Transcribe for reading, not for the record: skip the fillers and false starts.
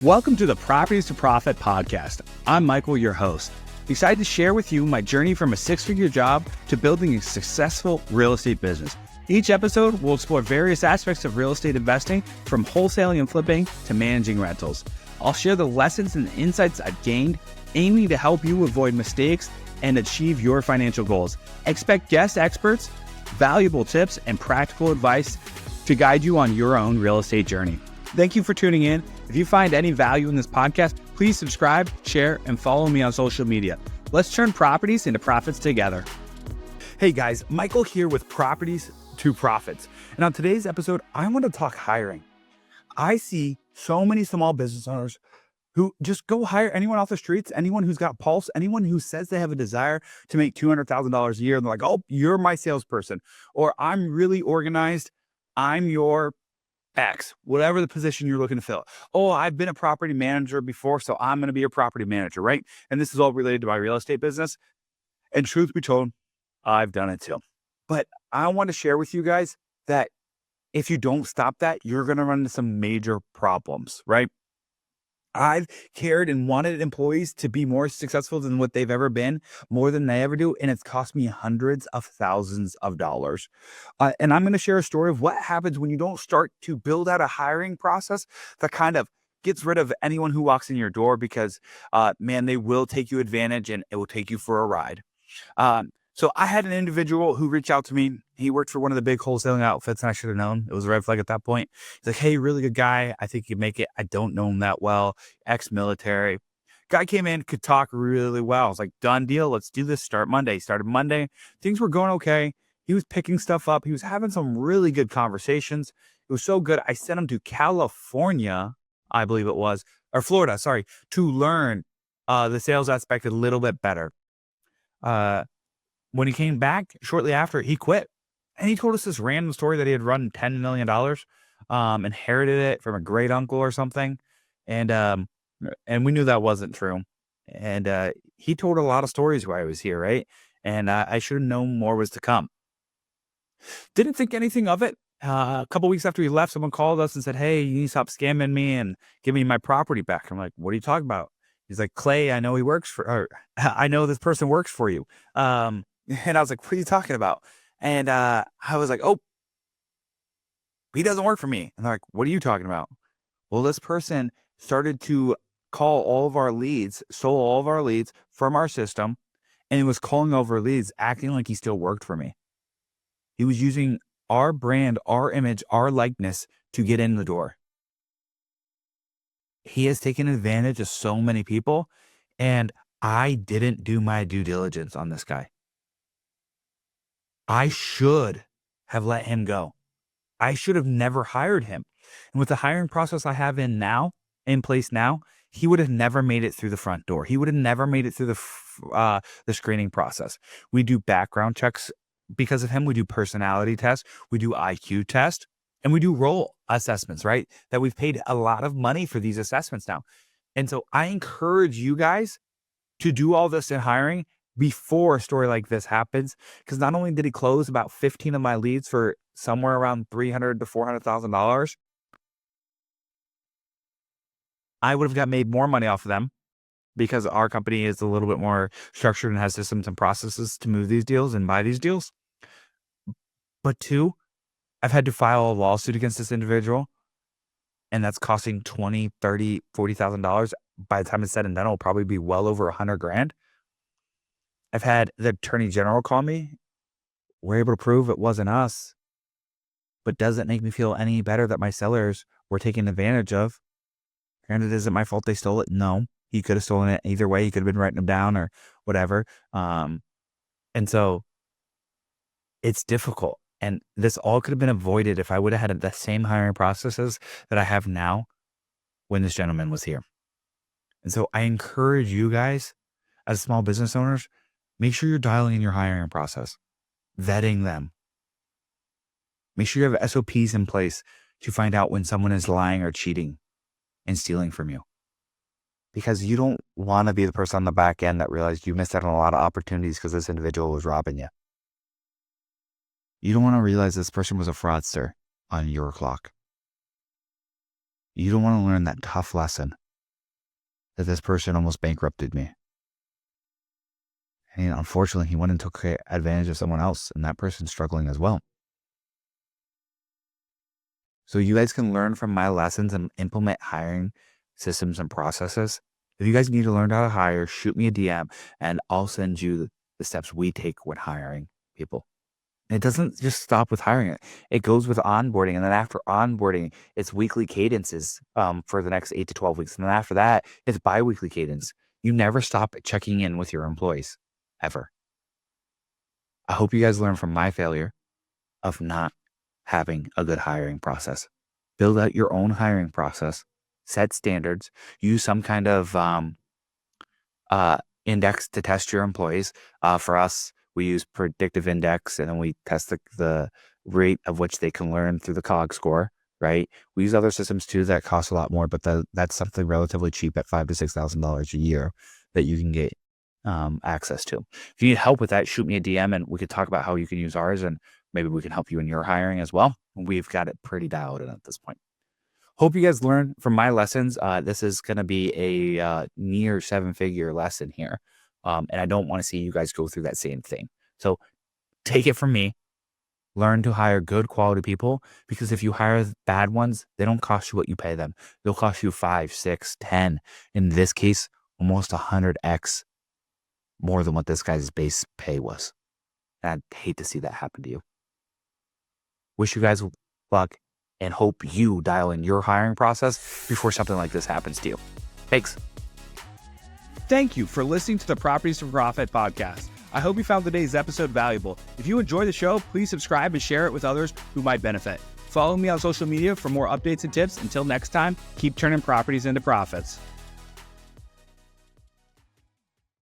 Welcome to the Properties to Profit podcast. I'm Michael, your host. Excited to share with you my journey from a six-figure job to building a successful real estate business. Each episode will explore various aspects of real estate investing, from wholesaling and flipping to managing rentals. I'll share the lessons and insights I've gained, aiming to help you avoid mistakes and achieve your financial goals. Expect guest experts, valuable tips, and practical advice to guide you on your own real estate journey. Thank you for tuning in. If you find any value in this podcast, please subscribe, share, and follow me on social media. Let's turn properties into profits together. Hey guys, Michael here with Properties to Profits. And on today's episode, I want to talk hiring. I see so many small business owners who just go hire anyone off the streets, anyone who's got pulse, anyone who says they have a desire to make $200,000 a year. And they're like, oh, you're my salesperson, or I'm really organized. I'm your X, whatever the position you're looking to fill. Oh, I've been a property manager before, so I'm going to be a property manager, right? And this is all related to my real estate business. And truth be told, I've done it too. But I want to share with you guys that if you don't stop that, you're going to run into some major problems, right? I've cared and wanted employees to be more successful than what they've ever been, more than they ever do, and it's cost me hundreds of thousands of dollars. And I'm going to share a story of what happens when you don't start to build out a hiring process that kind of gets rid of anyone who walks in your door, because, man, they will take you advantage and it will take you for a ride. So I had an individual who reached out to me. He worked for one of the big wholesaling outfits, and I should have known. It was a red flag at that point. He's like, hey, really good guy. I think you make it. I don't know him that well. Ex-military. Guy came in, could talk really well. I was like, done deal. Let's do this. Start Monday. Started Monday. Things were going okay. He was picking stuff up. He was having some really good conversations. It was so good. I sent him to California, I believe it was, or Florida, sorry, to learn the sales aspect a little bit better. When he came back shortly after, he quit. And he told us this random story that he had run $10 million, inherited it from a great uncle or something. And we knew that wasn't true. And he told a lot of stories while I was here, right? And I should have known more was to come. Didn't think anything of it. A couple weeks after he left, someone called us and said, hey, you need to stop scamming me and give me my property back. I'm like, what are you talking about? He's like, Clay, I know he works for, or I know this person works for you. And I was like, what are you talking about? And I was like, oh, he doesn't work for me. And they're like, what are you talking about? Well, this person started to call all of our leads, stole all of our leads from our system, and he was calling over leads, acting like he still worked for me. He was using our brand, our image, our likeness to get in the door. He has taken advantage of so many people, and I didn't do my due diligence on this guy. I should have let him go. I should have never hired him. And with the hiring process I have in place now, he would have never made it through the front door. He would have never made it through the screening process. We do background checks because of him. We do personality tests. We do IQ tests. And we do role assessments, right? That we've paid a lot of money for these assessments now. And so I encourage you guys to do all this in hiring before a story like this happens. Because not only did he close about 15 of my leads for somewhere around $300,000 to $400,000, I would have got made more money off of them, because our company is a little bit more structured and has systems and processes to move these deals and buy these deals. But two, I've had to file a lawsuit against this individual, and that's costing $20,000, $30,000, $40,000. By the time it's said and done, it'll probably be well over $100,000. I've had the attorney general call me. We're able to prove it wasn't us, but does it make me feel any better that my sellers were taken advantage of? Granted, is it my fault they stole it? No. He could have stolen it either way. He could have been writing them down or whatever. And so it's difficult. And this all could have been avoided if I would have had the same hiring processes that I have now when this gentleman was here. And so I encourage you guys as small business owners, make sure you're dialing in your hiring process, vetting them. Make sure you have SOPs in place to find out when someone is lying or cheating and stealing from you. Because you don't want to be the person on the back end that realized you missed out on a lot of opportunities because this individual was robbing you. You don't want to realize this person was a fraudster on your clock. You don't want to learn that tough lesson that this person almost bankrupted me. And unfortunately, he went and took advantage of someone else, and that person's struggling as well. So you guys can learn from my lessons and implement hiring systems and processes. If you guys need to learn how to hire, shoot me a DM and I'll send you the steps we take when hiring people. And it doesn't just stop with hiring it. It goes with onboarding. And then after onboarding, it's weekly cadences for the next 8 to 12 weeks. And then after that, it's bi-weekly cadence. You never stop checking in with your employees, ever. I hope you guys learn from my failure of not having a good hiring process. Build out your own hiring process, set standards, use some kind of index to test your employees. For us, we use predictive index, and then we test the rate of which they can learn through the COG score, right? We use other systems too that cost a lot more, but that's something relatively cheap at $5,000 to $6,000 a year that you can get access to. If you need help with that, shoot me a DM and we could talk about how you can use ours, and maybe we can help you in your hiring as well. We've got it pretty dialed in at this point. Hope you guys learn from my lessons. This is going to be a near 7-figure lesson here. And I don't want to see you guys go through that same thing. So take it from me. Learn to hire good quality people, because if you hire bad ones, they don't cost you what you pay them. They'll cost you 5, 6, 10. In this case, almost 100x more than what this guy's base pay was. And I'd hate to see that happen to you. Wish you guys luck and hope you dial in your hiring process before something like this happens to you. Thanks. Thank you for listening to the Properties for Profit podcast. I hope you found today's episode valuable. If you enjoy the show, please subscribe and share it with others who might benefit. Follow me on social media for more updates and tips. Until next time, keep turning properties into profits.